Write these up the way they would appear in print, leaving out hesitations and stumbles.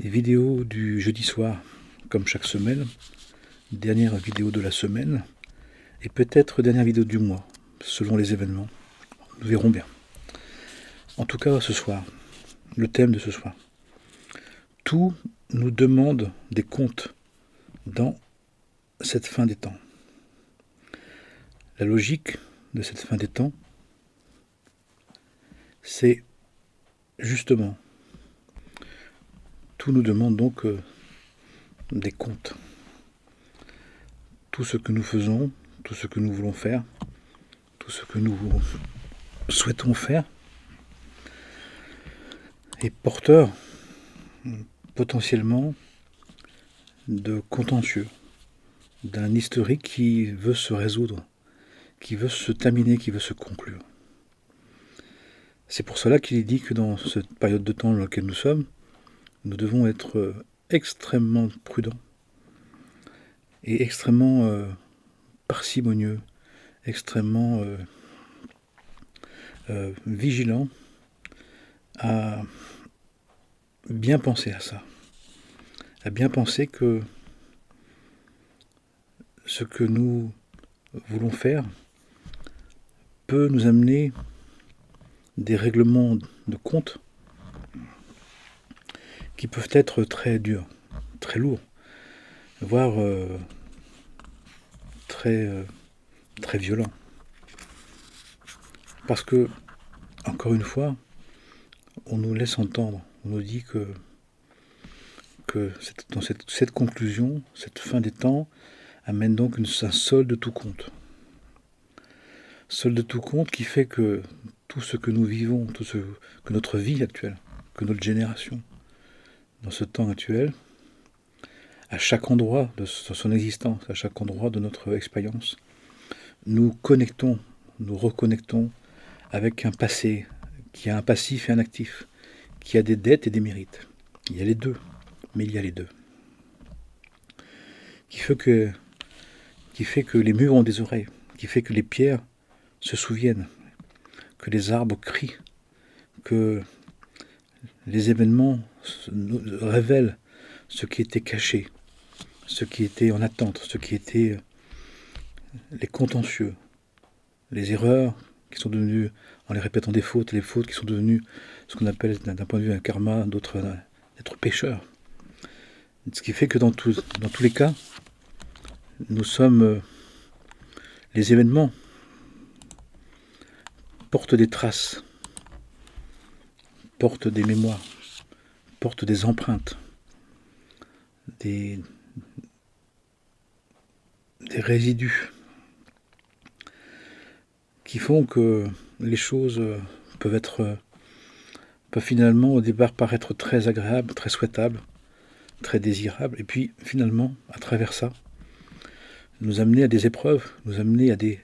Vidéo du jeudi soir, comme chaque semaine, dernière vidéo de la semaine, et peut-être dernière vidéo du mois, selon les événements. Nous verrons bien. En tout cas, ce soir, le thème de ce soir. Tout nous demande des comptes dans cette fin des temps. La logique de cette fin des temps, c'est justement, tout nous demande donc des comptes. Tout ce que nous faisons, tout ce que nous voulons faire, tout ce que nous souhaitons faire est porteur potentiellement de contentieux, d'un historique qui veut se résoudre, qui veut se terminer, qui veut se conclure. C'est pour cela qu'il est dit que dans cette période de temps dans laquelle nous sommes, nous devons être extrêmement prudents et extrêmement parcimonieux, extrêmement vigilants à bien penser à ça, à bien penser que ce que nous voulons faire peut nous amener des règlements de compte qui peuvent être très durs, très lourds, voire très violents. Parce que, encore une fois, on nous laisse entendre, on nous dit que dans cette conclusion, cette fin des temps, amène donc un solde de tout compte. Solde de tout compte qui fait que tout ce que nous vivons, que notre vie actuelle, que notre génération, dans ce temps actuel, à chaque endroit de son existence, à chaque endroit de notre expérience, nous connectons, nous reconnectons avec un passé qui a un passif et un actif, qui a des dettes et des mérites. Il y a les deux, mais il y a les deux. Qui fait que les murs ont des oreilles, qui fait que les pierres se souviennent, que les arbres crient, que les événements nous révèlent ce qui était caché, ce qui était en attente, ce qui était les contentieux, les erreurs qui sont devenues, en les répétant des fautes, les fautes qui sont devenues ce qu'on appelle d'un point de vue un karma, d'autres d'être pécheurs. Ce qui fait que dans tous les cas, nous sommes les événements portent des traces, portent des mémoires, portent des empreintes, des résidus qui font que les choses peuvent finalement au départ paraître très agréables, très souhaitables, très désirables, et puis finalement, à travers ça, nous amener à des épreuves, nous amener à des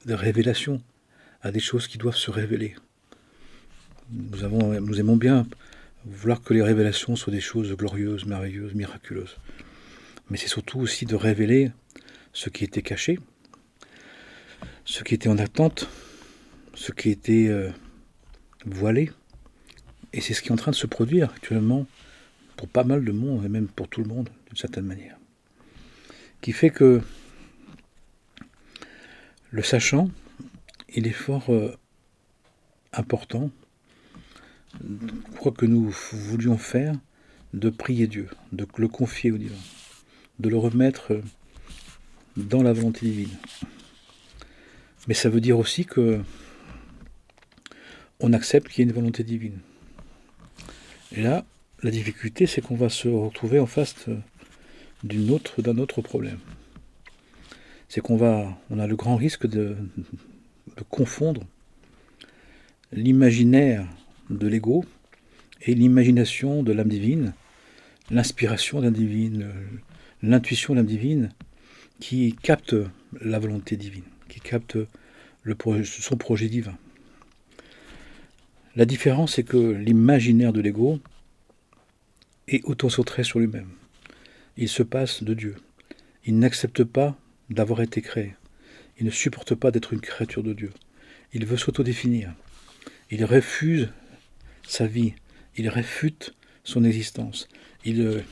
révélations, à des choses qui doivent se révéler. Nous aimons bien vouloir que les révélations soient des choses glorieuses, merveilleuses, miraculeuses. Mais c'est surtout aussi de révéler ce qui était caché, ce qui était en attente, ce qui était voilé. Et c'est ce qui est en train de se produire actuellement pour pas mal de monde, et même pour tout le monde, d'une certaine manière. Qui fait que, le sachant, il est fort important, quoi que nous voulions faire, de prier Dieu, de le confier au divin, de le remettre dans la volonté divine. Mais ça veut dire aussi que on accepte qu'il y ait une volonté divine. Et là, la difficulté, c'est qu'on va se retrouver en face d'un autre problème. C'est qu'on a le grand risque de confondre l'imaginaire de l'ego et l'imagination de l'âme divine, l'inspiration de l'âme divine, l'intuition de l'âme divine qui capte la volonté divine, qui capte son projet divin. La différence, c'est que l'imaginaire de l'ego est auto-centré sur lui-même. Il se passe de Dieu. Il n'accepte pas d'avoir été créé. Il ne supporte pas d'être une créature de Dieu. Il veut s'autodéfinir. Il refuse sa vie. Il réfute son existence. Il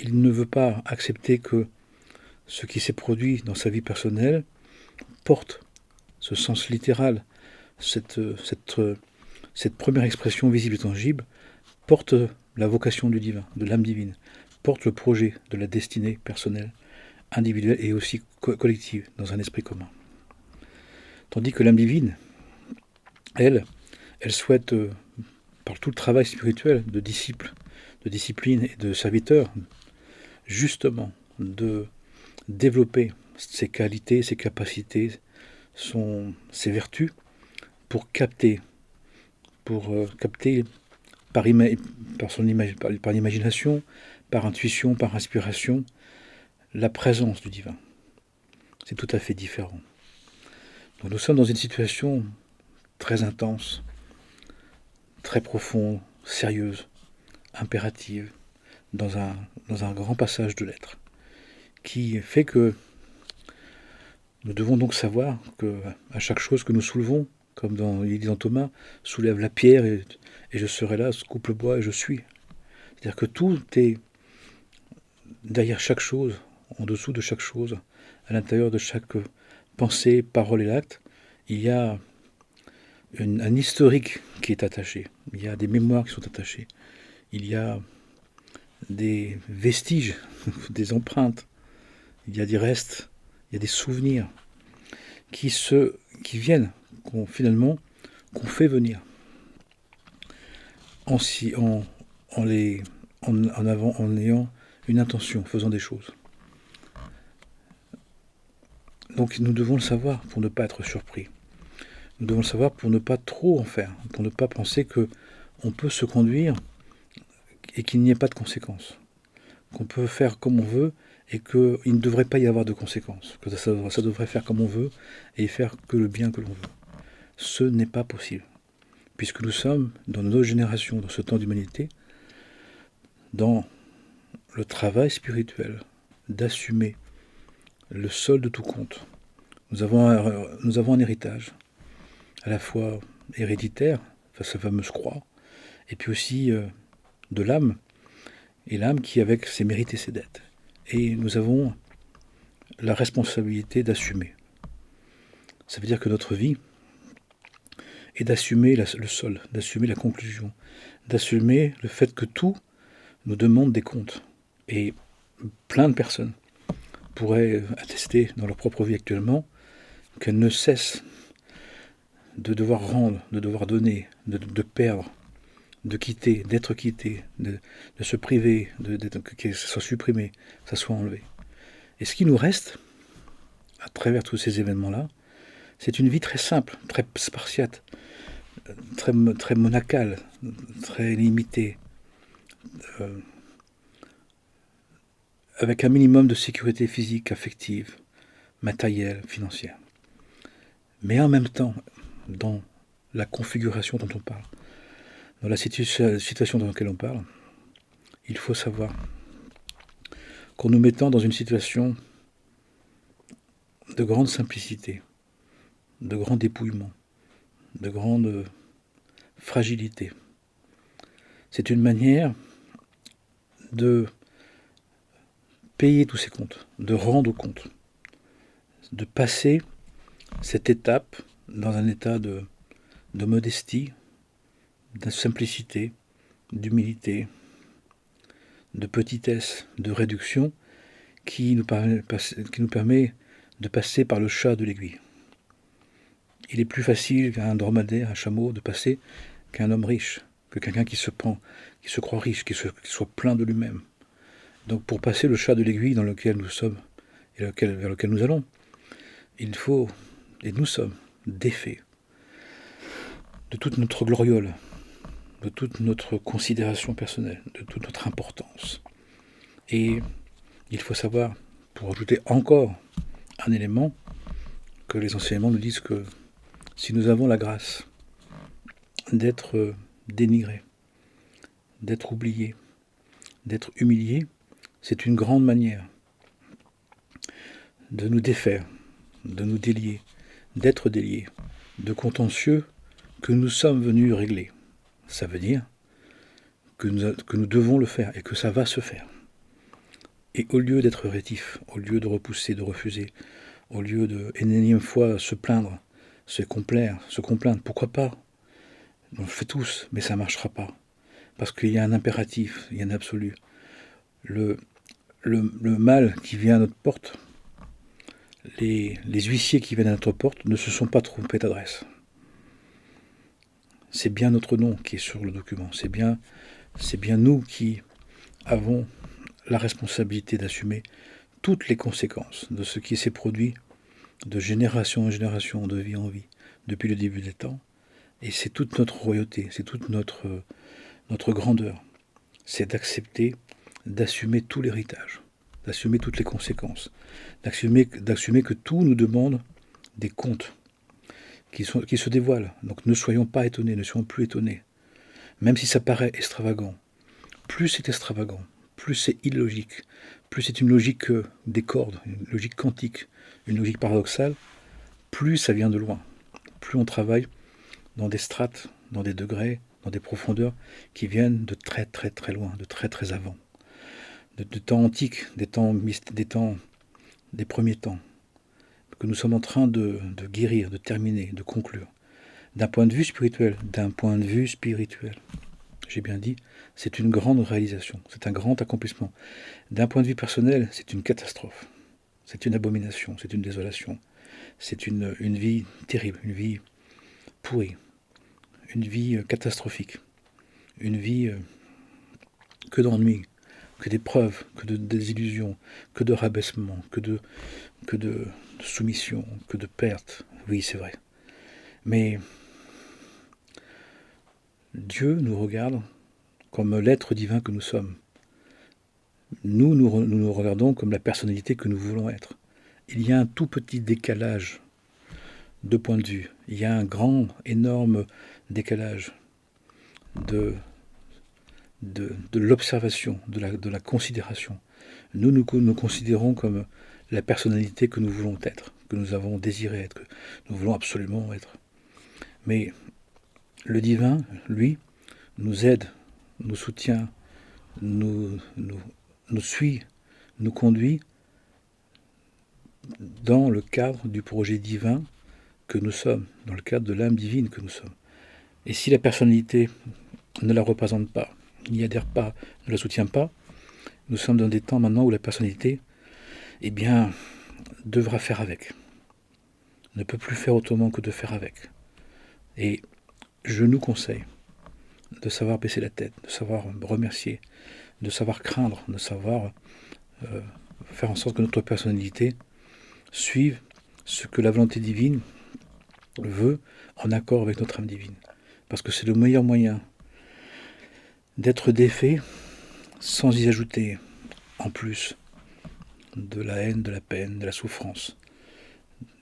ne veut pas accepter que ce qui s'est produit dans sa vie personnelle porte ce sens littéral, cette première expression visible et tangible, porte la vocation du divin, de l'âme divine, porte le projet de la destinée personnelle, individuelle et aussi collective, dans un esprit commun. Tandis que l'âme divine, elle souhaite, par tout le travail spirituel de disciple, de discipline et de serviteur, justement de développer ses qualités, ses capacités, ses vertus, pour capter par l'imagination, par intuition, par inspiration, la présence du divin. C'est tout à fait différent. Donc nous sommes dans une situation très intense, très profonde, sérieuse, impérative, dans un grand passage de l'être, qui fait que nous devons donc savoir que à chaque chose que nous soulevons, comme il dit dans Thomas, soulève la pierre et je serai là, coupe le bois et je suis. C'est-à-dire que tout est derrière chaque chose, en dessous de chaque chose, à l'intérieur de chaque pensée, parole et acte, il y a un historique qui est attaché, il y a des mémoires qui sont attachées, il y a des vestiges, des empreintes, il y a des restes, il y a des souvenirs qui viennent, qu'on fait venir en ayant une intention, faisant des choses. Donc nous devons le savoir pour ne pas être surpris. Nous devons le savoir pour ne pas trop en faire, pour ne pas penser que on peut se conduire et qu'il n'y ait pas de conséquences, qu'on peut faire comme on veut et qu'il ne devrait pas y avoir de conséquences, que ça devrait faire comme on veut et faire que le bien que l'on veut. Ce n'est pas possible, puisque nous sommes, dans nos générations, dans ce temps d'humanité, dans le travail spirituel, d'assumer le solde de tout compte. Nous avons un héritage, à la fois héréditaire, face à la fameuse croix, et puis aussi de l'âme, et l'âme qui avec ses mérites et ses dettes. Et nous avons la responsabilité d'assumer. Ça veut dire que notre vie est d'assumer le solde, d'assumer la conclusion, d'assumer le fait que tout nous demande des comptes. Et plein de personnes pourraient attester dans leur propre vie actuellement qu'elles ne cessent de devoir rendre, de devoir donner, de perdre, de quitter, d'être quitté, de se priver, que ça soit supprimé, que ça soit enlevé. Et ce qui nous reste, à travers tous ces événements-là, c'est une vie très simple, très spartiate, très monacale, très limitée, avec un minimum de sécurité physique, affective, matérielle, financière. Mais en même temps, dans la configuration dont on parle, dans la situation dans laquelle on parle, il faut savoir qu'en nous mettant dans une situation de grande simplicité, de grand dépouillement, de grande fragilité, c'est une manière de payer tous ces comptes, de rendre compte, de passer cette étape dans un état de modestie, de simplicité, d'humilité, de petitesse, de réduction, qui nous permet de passer par le chat de l'aiguille. Il est plus facile qu'un dromadaire, un chameau, de passer qu'un homme riche, que quelqu'un qui se croit riche, qui soit plein de lui-même. Donc pour passer le chat de l'aiguille dans lequel nous sommes et vers lequel nous allons, il faut, et nous sommes, défaits de toute notre gloriole, de toute notre considération personnelle, de toute notre importance. Et il faut savoir, pour ajouter encore un élément, que les enseignements nous disent que si nous avons la grâce d'être dénigrés, d'être oubliés, d'être humiliés, c'est une grande manière de nous défaire, de nous délier, d'être déliés, de contentieux que nous sommes venus régler. Ça veut dire que nous devons le faire et que ça va se faire. Et au lieu d'être rétif, au lieu de repousser, de refuser, au lieu de, une énième fois, se plaindre, se complaindre, pourquoi pas? On le fait tous, mais ça ne marchera pas. Parce qu'il y a un impératif, il y a un absolu. Le mal qui vient à notre porte, les huissiers qui viennent à notre porte ne se sont pas trompés d'adresse. C'est bien notre nom qui est sur le document. C'est bien nous qui avons la responsabilité d'assumer toutes les conséquences de ce qui s'est produit de génération en génération, de vie en vie, depuis le début des temps. Et c'est toute notre royauté, c'est toute notre grandeur. C'est d'accepter, d'assumer tout l'héritage, d'assumer toutes les conséquences, d'assumer que tout nous demande des comptes qui se dévoilent. Donc ne soyons pas étonnés, ne soyons plus étonnés. Même si ça paraît extravagant, plus c'est extravagant, plus c'est illogique, plus c'est une logique des cordes, une logique quantique, une logique paradoxale, plus ça vient de loin. Plus on travaille dans des strates, dans des degrés, dans des profondeurs qui viennent de très très très loin, de très très avant. De temps antiques, des premiers temps, que nous sommes en train de guérir, de terminer, de conclure. D'un point de vue spirituel, j'ai bien dit, c'est une grande réalisation, c'est un grand accomplissement. D'un point de vue personnel, c'est une catastrophe, c'est une abomination, c'est une désolation, c'est une vie terrible, une vie pourrie, une vie catastrophique, une vie que d'ennuis, que d'épreuves, que de désillusions, que de rabaissement, que de soumission, que de perte. Oui, c'est vrai. Mais Dieu nous regarde comme l'être divin que nous sommes. Nous nous regardons comme la personnalité que nous voulons être. Il y a un tout petit décalage de point de vue. Il y a un grand, énorme décalage de l'observation, de la considération. Nous considérons comme la personnalité que nous voulons être, que nous avons désiré être, que nous voulons absolument être. Mais le divin, lui, nous aide, nous soutient, nous suit, nous conduit dans le cadre du projet divin que nous sommes, dans le cadre de l'âme divine que nous sommes. Et si la personnalité ne la représente pas, n'y adhère pas, ne la soutient pas, nous sommes dans des temps maintenant où la personnalité, eh bien, devra faire avec. Ne peut plus faire autrement que de faire avec. Et je nous conseille de savoir baisser la tête, de savoir remercier, de savoir craindre, de savoir faire en sorte que notre personnalité suive ce que la volonté divine veut en accord avec notre âme divine. Parce que c'est le meilleur moyen d'être défait sans y ajouter en plus de la haine, de la peine, de la souffrance.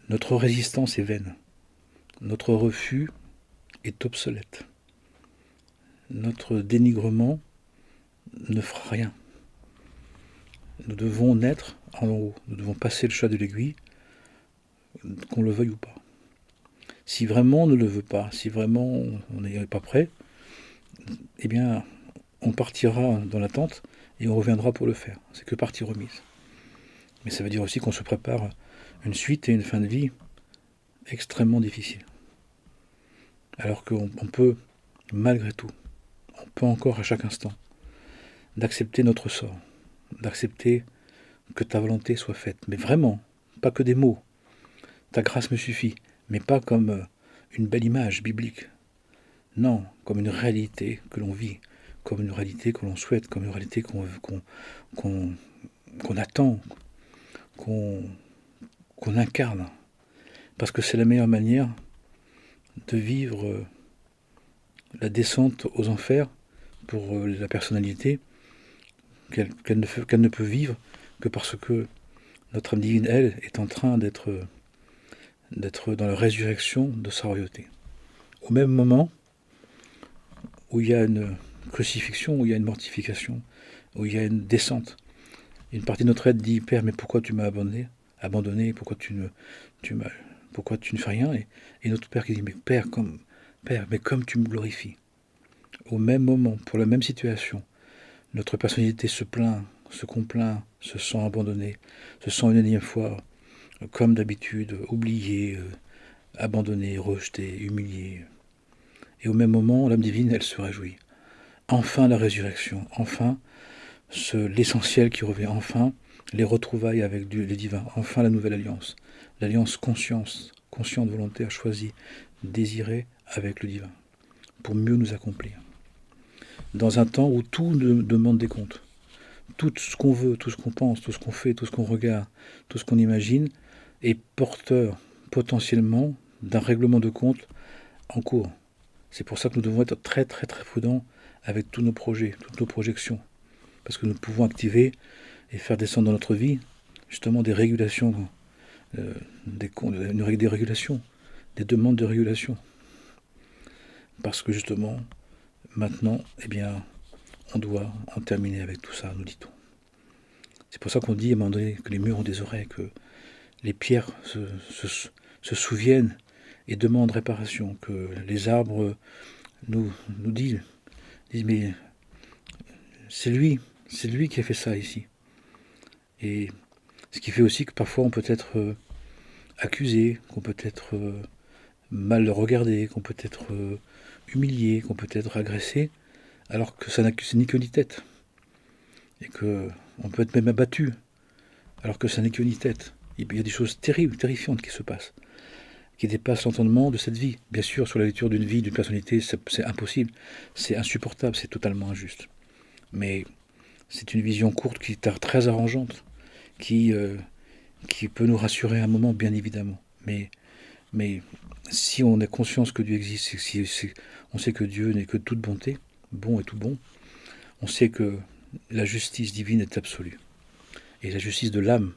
Notre résistance est vaine. Notre refus est obsolète. Notre dénigrement ne fera rien. Nous devons naître en haut. Nous devons passer le chat de l'aiguille, qu'on le veuille ou pas. Si vraiment on ne le veut pas, si vraiment on n'est pas prêt, eh bien, on partira dans l'attente et on reviendra pour le faire. C'est que partie remise. Mais ça veut dire aussi qu'on se prépare une suite et une fin de vie extrêmement difficile. Alors qu'on peut, malgré tout, on peut encore à chaque instant, d'accepter notre sort, d'accepter que ta volonté soit faite. Mais vraiment, pas que des mots. Ta grâce me suffit, mais pas comme une belle image biblique. Non, comme une réalité que l'on vit, comme une réalité que l'on souhaite, comme une réalité qu'on attend, qu'on incarne. Parce que c'est la meilleure manière de vivre la descente aux enfers pour la personnalité qu'elle ne peut vivre que parce que notre âme divine, elle, est en train d'être dans la résurrection de sa royauté. Au même moment où il y a une crucifixion, où il y a une mortification, où il y a une descente, une partie de notre être dit « Père, mais pourquoi tu m'as abandonné, pourquoi tu ne fais rien ?» Et notre Père qui dit « Père, mais comme tu me glorifies, au même moment, pour la même situation, notre personnalité se plaint, se complaint, se sent abandonnée, se sent une énième fois, comme d'habitude, oubliée, abandonnée, rejetée, humiliée. Et au même moment, l'âme divine, elle se réjouit. Enfin la résurrection, enfin l'essentiel qui revient, enfin les retrouvailles avec les divins, enfin la nouvelle alliance, l'alliance consciente, volontaire, choisie, désirée avec le divin, pour mieux nous accomplir. Dans un temps où tout nous demande des comptes, tout ce qu'on veut, tout ce qu'on pense, tout ce qu'on fait, tout ce qu'on regarde, tout ce qu'on imagine, est porteur potentiellement d'un règlement de compte en cours. C'est pour ça que nous devons être très très très prudents avec tous nos projets, toutes nos projections. Parce que nous pouvons activer et faire descendre dans notre vie justement des régulations, des régulations, des demandes de régulation. Parce que justement, maintenant, eh bien, on doit en terminer avec tout ça, nous dit-on. C'est pour ça qu'on dit à un moment donné que les murs ont des oreilles, que les pierres se souviennent et demandent réparation, que les arbres nous disent mais c'est lui qui a fait ça ici. Et ce qui fait aussi que parfois on peut être accusé, qu'on peut être mal regardé, qu'on peut être humilié, qu'on peut être agressé, alors que ça n'a ni queue ni tête. Et qu'on peut être même abattu, alors que ça n'est queue ni tête. Il y a des choses terribles, terrifiantes qui se passent, qui dépassent l'entendement de cette vie. Bien sûr, sur la lecture d'une vie, d'une personnalité, c'est impossible, c'est insupportable, c'est totalement injuste. Mais c'est une vision courte qui est très arrangeante, qui peut nous rassurer un moment, bien évidemment. Mais si on a conscience que Dieu existe, si on sait que Dieu n'est que toute bonté, bon et tout bon, on sait que la justice divine est absolue. Et la justice de l'âme.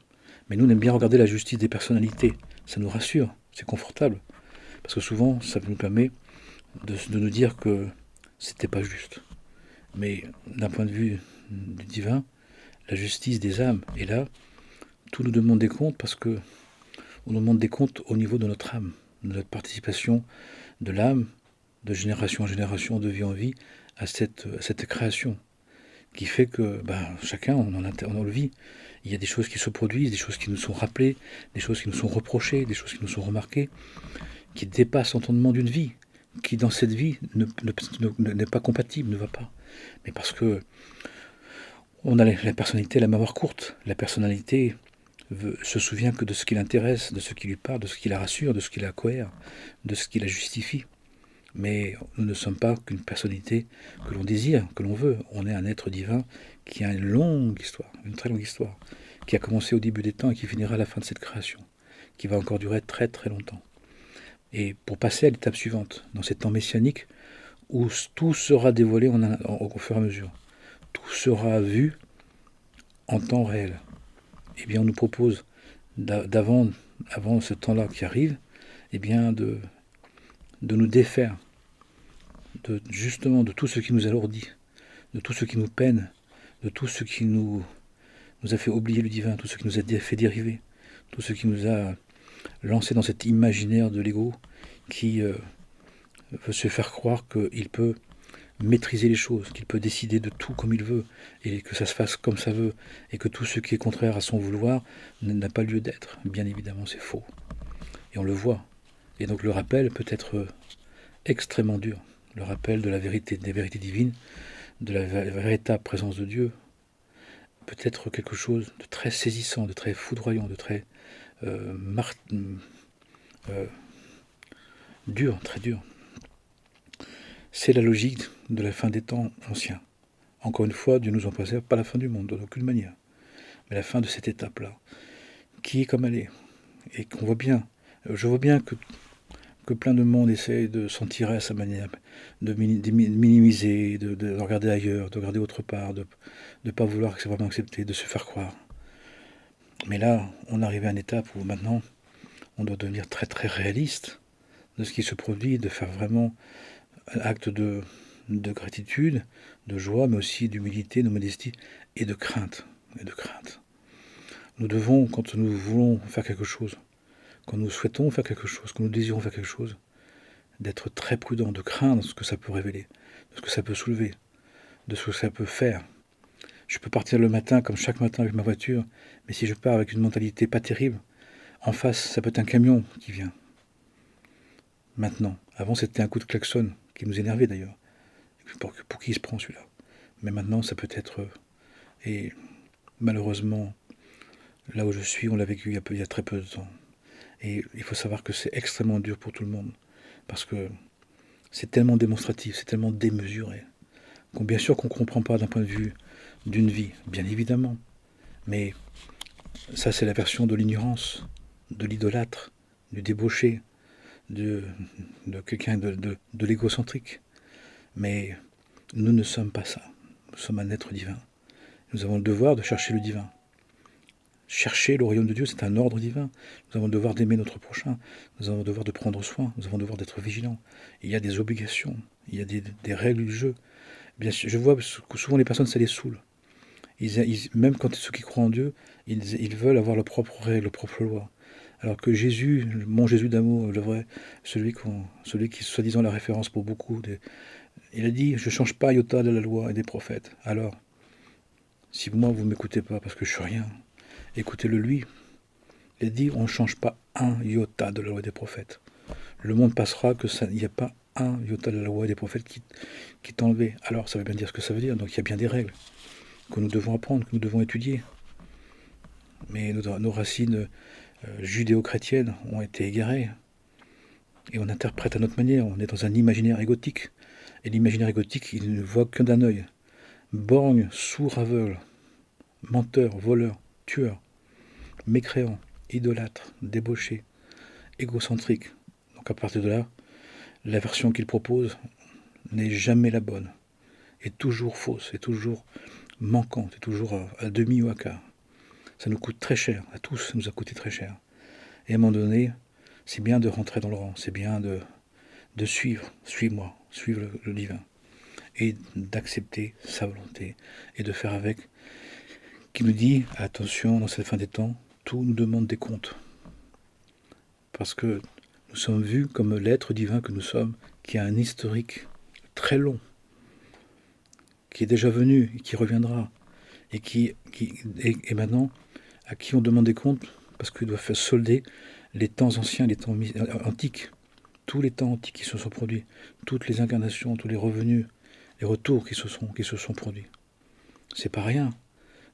Mais nous, on aime bien regarder la justice des personnalités. Ça nous rassure, c'est confortable. Parce que souvent, ça nous permet de nous dire que c'était pas juste. Mais d'un point de vue du divin, la justice des âmes est là. Tout nous demande des comptes parce que on nous demande des comptes au niveau de notre âme, de notre participation de l'âme, de génération en génération, de vie en vie, à cette création, qui fait que chacun, on le vit. Il y a des choses qui se produisent, des choses qui nous sont rappelées, des choses qui nous sont reprochées, des choses qui nous sont remarquées, qui dépassent l'entendement d'une vie, qui dans cette vie n'est pas compatible, ne va pas. Mais parce que on a la personnalité, la mémoire courte. La personnalité se souvient que de ce qui l'intéresse, de ce qui lui parle, de ce qui la rassure, de ce qui la cohère, de ce qui la justifie. Mais nous ne sommes pas qu'une personnalité que l'on désire, que l'on veut. On est un être divin qui a une longue histoire, une très longue histoire, qui a commencé au début des temps et qui finira à la fin de cette création, qui va encore durer très très longtemps. Et pour passer à l'étape suivante, dans ces temps messianiques, où tout sera dévoilé au fur et à mesure, tout sera vu en temps réel, eh bien on nous propose avant ce temps-là qui arrive, eh bien de nous défaire justement de tout ce qui nous alourdit, de tout ce qui nous peine, de tout ce qui nous a fait oublier le divin, tout ce qui nous a fait dériver, tout ce qui nous a lancé dans cet imaginaire de l'ego qui veut se faire croire qu'il peut maîtriser les choses, qu'il peut décider de tout comme il veut, et que ça se fasse comme ça veut, et que tout ce qui est contraire à son vouloir n'a pas lieu d'être. Bien évidemment, c'est faux. Et on le voit. Et donc le rappel peut être extrêmement dur. Le rappel de la vérité, des vérités divines, de la véritable présence de Dieu, peut être quelque chose de très saisissant, de très foudroyant, de très dur, très dur. C'est la logique de la fin des temps anciens. Encore une fois, Dieu nous en préserve, pas la fin du monde, d'aucune manière, mais la fin de cette étape-là, qui est comme elle est, et qu'on voit bien. Je vois bien que plein de monde essaye de s'en tirer à sa manière, de minimiser, de regarder ailleurs, de regarder autre part, de ne pas vouloir que c'est vraiment accepté, de se faire croire. Mais là, on arrive à une étape où maintenant, on doit devenir très très réaliste de ce qui se produit, de faire vraiment un acte de gratitude, de joie, mais aussi d'humilité, de modestie et de crainte. Nous devons, quand nous voulons faire quelque chose, quand nous souhaitons faire quelque chose, quand nous désirons faire quelque chose, d'être très prudent, de craindre ce que ça peut révéler, de ce que ça peut soulever, de ce que ça peut faire. Je peux partir le matin, comme chaque matin avec ma voiture, mais si je pars avec une mentalité pas terrible, en face, ça peut être un camion qui vient. Maintenant, avant c'était un coup de klaxon, qui nous énervait d'ailleurs. Pour qui il se prend celui-là? Mais maintenant, ça peut être... Et malheureusement, là où je suis, on l'a vécu il y a très peu de temps. Et il faut savoir que c'est extrêmement dur pour tout le monde. Parce que c'est tellement démonstratif, c'est tellement démesuré. Bien sûr qu'on ne comprend pas d'un point de vue d'une vie, bien évidemment. Mais ça, c'est la version de l'ignorance, de l'idolâtre, du débauché, de quelqu'un de l'égocentrique. Mais nous ne sommes pas ça. Nous sommes un être divin. Nous avons le devoir de chercher le divin. Chercher le royaume de Dieu, c'est un ordre divin. Nous avons le devoir d'aimer notre prochain. Nous avons le devoir de prendre soin. Nous avons le devoir d'être vigilants. Il y a des obligations. Il y a des règles du jeu. Bien sûr, je vois que souvent les personnes, ça les saoule. Même quand ceux qui croient en Dieu, ils veulent avoir leurs propres règles, leurs propres lois. Alors que Jésus, mon Jésus d'amour, le vrai, celui qui est soi-disant la référence pour beaucoup, il a dit, je ne change pas iota de la loi et des prophètes. Alors, si moi vous ne m'écoutez pas parce que je suis rien, écoutez-le lui. Il a dit, on ne change pas un iota de la loi et des prophètes. Le monde passera il n'y a pas un iota de la loi et des prophètes qui est enlevé. Alors, ça veut bien dire ce que ça veut dire. Donc, il y a bien des règles que nous devons apprendre, que nous devons étudier. Mais nos racines judéo-chrétiennes ont été égarées. Et on interprète à notre manière. On est dans un imaginaire égotique. Et l'imaginaire égotique, il ne voit que d'un œil. Borgne, sourd, aveugle, menteur, voleur, tueur, mécréant, idolâtre, débauché, égocentrique. Donc à partir de là, la version qu'il propose n'est jamais la bonne, est toujours fausse, est toujours manquante, est toujours à demi ou à quart. Ça nous coûte très cher, à tous ça nous a coûté très cher. Et à un moment donné, c'est bien de rentrer dans le rang, c'est bien de suivre, suis-moi, suivre le divin. Et d'accepter sa volonté et de faire avec, qui nous dit, attention, dans cette fin des temps, tout nous demande des comptes. Parce que nous sommes vus comme l'être divin que nous sommes, qui a un historique très long, qui est déjà venu et qui reviendra, et maintenant, à qui on demande des comptes, parce qu'il doit faire solder les temps anciens, les temps antiques, tous les temps antiques qui se sont produits, toutes les incarnations, tous les revenus, les retours qui se sont produits. C'est pas rien.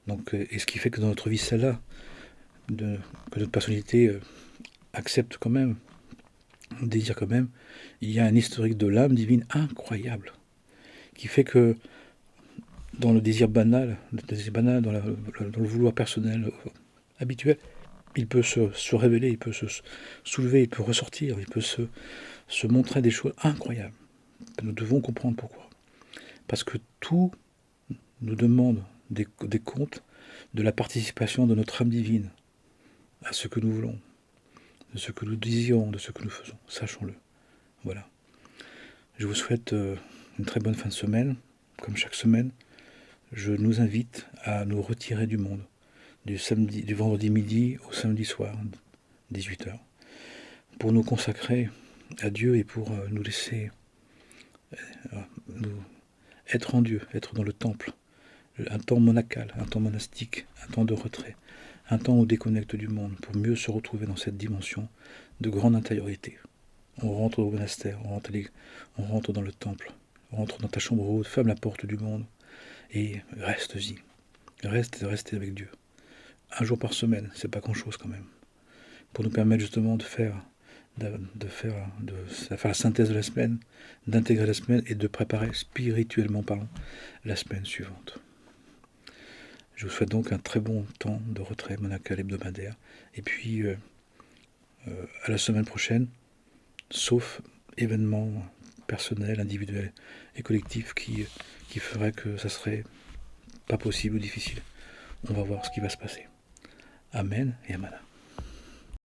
Donc, et ce qui fait que dans notre vie, celle-là, que notre personnalité accepte quand même, désire quand même, il y a un historique de l'âme divine incroyable, qui fait que dans le désir banal, dans le vouloir personnel habituel, il peut se révéler, il peut se soulever, il peut ressortir, il peut se montrer des choses incroyables. Nous devons comprendre pourquoi. Parce que tout nous demande des comptes de la participation de notre âme divine à ce que nous voulons, de ce que nous désirons, de ce que nous faisons. Sachons-le. Voilà. Je vous souhaite une très bonne fin de semaine. Comme chaque semaine, je nous invite à nous retirer du monde, du vendredi midi au samedi soir, 18h, pour nous consacrer à Dieu et pour nous laisser être en Dieu, être dans le temple, un temps monacal, un temps monastique, un temps de retrait, un temps où on déconnecte du monde pour mieux se retrouver dans cette dimension de grande intériorité. On rentre au monastère, on rentre dans le temple, on rentre dans ta chambre haute, ferme la porte du monde et reste-y. Reste avec Dieu. Un jour par semaine, c'est pas grand-chose quand même. Pour nous permettre justement de faire la synthèse de la semaine, d'intégrer la semaine et de préparer spirituellement parlant la semaine suivante. Je vous souhaite donc un très bon temps de retrait monacal hebdomadaire et puis à la semaine prochaine, sauf événement personnel, individuel et collectif qui ferait que ça serait pas possible ou difficile. On va voir ce qui va se passer. Amen et Amen.